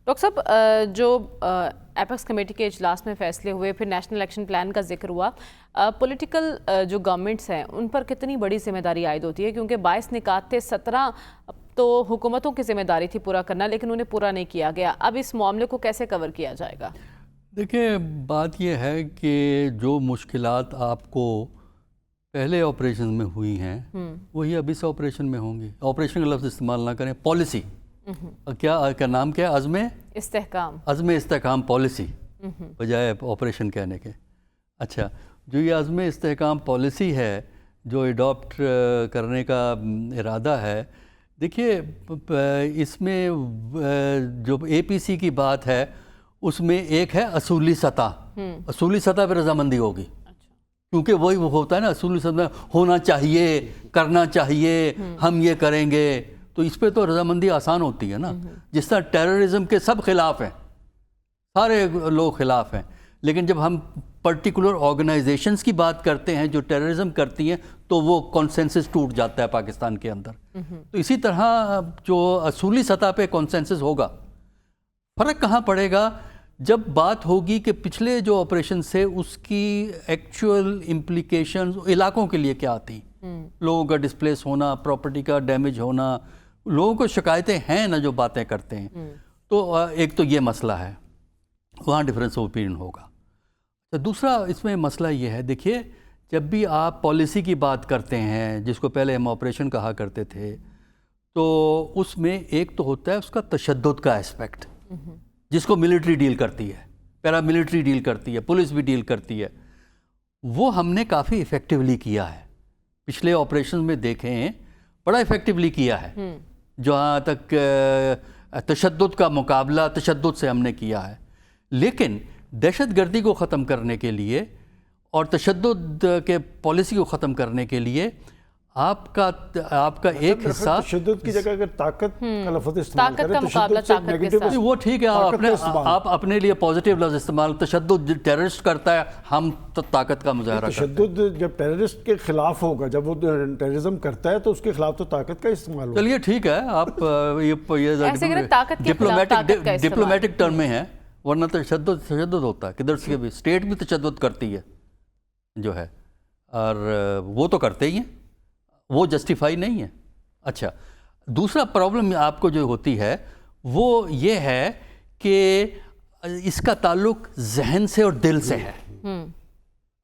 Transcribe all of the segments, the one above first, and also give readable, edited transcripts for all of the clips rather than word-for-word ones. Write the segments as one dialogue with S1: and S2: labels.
S1: Doctor صاحب جو apex committee کے اجلاس میں فیصلے ہوئے، پھر نیشنل ایکشن پلان کا ذکر ہوا، پولیٹیکل جو گورنمنٹس ہیں ان پر کتنی بڑی ذمہ داری عائد ہوتی ہے؟ کیونکہ 22 نکات تھے، 17 تو حکومتوں کی ذمہ داری تھی پورا کرنا، لیکن انہیں پورا نہیں کیا گیا۔ اب اس معاملے کو کیسے کور کیا جائے گا؟
S2: دیکھیں، بات یہ ہے کہ جو مشکلات آپ کو پہلے آپریشن میں ہوئی ہیں وہی اب اس آپریشن میں ہوں گی۔ آپریشن کا لفظ استعمال نہ کریں، پالیسی کیا نام کیا ہے؟ عزم استحکام پالیسی بجائے آپریشن کہنے کے۔ اچھا، جو یہ عزم استحکام پالیسی ہے جو اڈاپٹ کرنے کا ارادہ ہے، دیکھیے اس میں جو اے پی سی کی بات ہے اس میں ایک ہے اصولی سطح پہ رضامندی ہوگی، کیونکہ وہی وہ ہوتا ہے نا، اصولی سطح ہونا چاہیے، کرنا چاہیے، ہم یہ کریں گے، تو اس پہ تو رضامندی آسان ہوتی ہے نا۔ جس طرح ٹیررزم کے سب خلاف ہیں، سارے لوگ خلاف ہیں، لیکن جب ہم پرٹیکولر آرگنائزیشنز کی بات کرتے ہیں جو ٹیررزم کرتی ہیں تو وہ کانسنسس ٹوٹ جاتا ہے پاکستان کے اندر۔ تو اسی طرح جو اصولی سطح پہ کانسنسس ہوگا، فرق کہاں پڑے گا؟ جب بات ہوگی کہ پچھلے جو آپریشن سے اس کی ایکچوئل امپلیکیشنز علاقوں کے لیے کیا آتی، لوگوں کا ڈسپلیس ہونا، پراپرٹی کا ڈیمیج ہونا، لوگوں کو شکایتیں ہیں نا جو باتیں کرتے ہیں، تو ایک تو یہ مسئلہ ہے، وہاں ڈفرینس اوپینین ہوگا۔ دوسرا اس میں مسئلہ یہ ہے، دیکھیے جب بھی آپ پالیسی کی بات کرتے ہیں جس کو پہلے ہم آپریشن کہا کرتے تھے، تو اس میں ایک تو ہوتا ہے اس کا تشدد کا اسپیکٹ، جس کو ملٹری ڈیل کرتی ہے، پیرا ملٹری ڈیل کرتی ہے، پولیس بھی ڈیل کرتی ہے۔ وہ ہم نے کافی ایفیکٹیولی کیا ہے، پچھلے آپریشن میں دیکھیں بڑا ایفیکٹیولی کیا ہے، جہاں تک تشدد کا مقابلہ تشدد سے ہم نے کیا ہے۔ لیکن دہشت گردی کو ختم کرنے کے لیے اور تشدد کے پالیسی کو ختم کرنے کے لیے آپ کا ایک حصہ
S3: تشدد کی جگہ اگر طاقت کا لفظ استعمال
S1: طاقت کا مقابلہ طاقت کے ساتھ،
S2: وہ ٹھیک ہے، آپ اپنے لیے پازیٹیو لفظ استعمال، تشدد ٹیررسٹ کرتا ہے، ہم طاقت کا مظاہرہ کرتے ہیں۔
S3: تشدد جب ٹیررسٹ کے خلاف ہوگا، جب وہ ٹیررزم کرتا ہے تو اس کے خلاف تو طاقت کا استعمال ہوگا۔
S2: چلیے ٹھیک ہے، آپ ڈپلومیٹک ٹرم میں ہیں، ورنہ تشدد ہوتا ہے، کدھر سے بھی اسٹیٹ بھی تشدد کرتی ہے جو ہے، اور وہ تو کرتے ہی ہیں، وہ جسٹیفائی نہیں ہے۔ اچھا، دوسرا پرابلم آپ کو جو ہوتی ہے وہ یہ ہے کہ اس کا تعلق ذہن سے اور دل سے ہے۔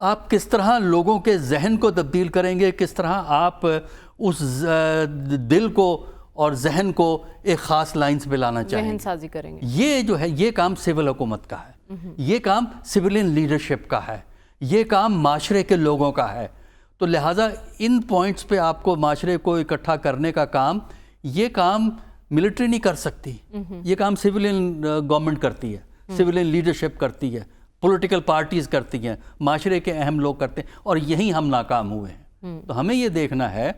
S2: آپ کس طرح لوگوں کے ذہن کو تبدیل کریں گے، کس طرح آپ اس دل کو اور ذہن کو ایک خاص لائنز پہ لانا چاہیں گے،
S1: ذہن سازی کریں گے۔
S2: یہ جو ہے یہ کام سول حکومت کا ہے، یہ کام سویلین لیڈرشپ کا ہے، یہ کام معاشرے کے لوگوں کا ہے۔ تو لہٰذا ان پوائنٹس پہ آپ کو معاشرے کو اکٹھا کرنے کا کام، یہ کام ملٹری نہیں کر سکتی، یہ کام سویلین گورنمنٹ کرتی ہے، سویلین لیڈرشپ کرتی ہے، پولیٹیکل پارٹیز کرتی ہیں، معاشرے کے اہم لوگ کرتے ہیں، اور یہی ہم ناکام ہوئے ہیں۔ تو ہمیں یہ دیکھنا ہے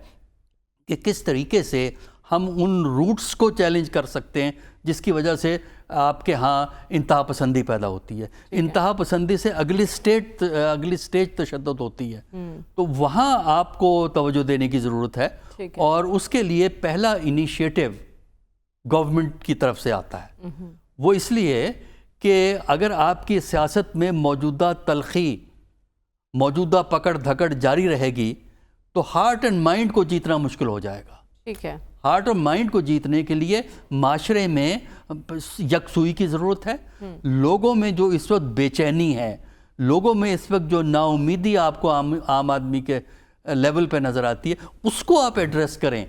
S2: کہ کس طریقے سے ہم ان روٹس کو چیلنج کر سکتے ہیں جس کی وجہ سے آپ کے ہاں انتہا پسندی پیدا ہوتی ہے۔ انتہا پسندی سے اگلی سٹیج تشدد ہوتی ہے، تو وہاں آپ کو توجہ دینے کی ضرورت ہے، اور اس کے لیے پہلا انیشیٹو گورنمنٹ کی طرف سے آتا ہے۔ وہ اس لیے کہ اگر آپ کی سیاست میں موجودہ تلخی، موجودہ پکڑ دھکڑ جاری رہے گی تو ہارٹ اینڈ مائنڈ کو جیتنا مشکل ہو جائے گا۔
S1: ٹھیک ہے،
S2: ہارٹ اور مائنڈ کو جیتنے کے لیے معاشرے میں یکسوئی کی ضرورت ہے۔ لوگوں میں جو اس وقت بے چینی ہے، لوگوں میں اس وقت جو نا امیدی آپ کو عام آدمی کے لیول پہ نظر آتی ہے، اس کو آپ ایڈریس کریں،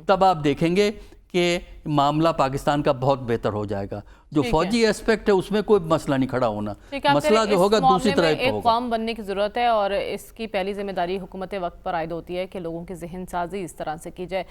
S2: تب آپ دیکھیں گے کہ معاملہ پاکستان کا بہت بہتر ہو جائے گا۔ جو فوجی ایسپیکٹ ہے اس میں کوئی مسئلہ نہیں کھڑا ہونا، مسئلہ جو ہوگا دوسری طرح پہ ہوگا۔
S1: ایک قوم بننے کی ضرورت ہے، اور اس کی پہلی ذمہ داری حکومت وقت پر عائد ہوتی ہے کہ لوگوں کی ذہن سازی اس طرح سے کی جائے۔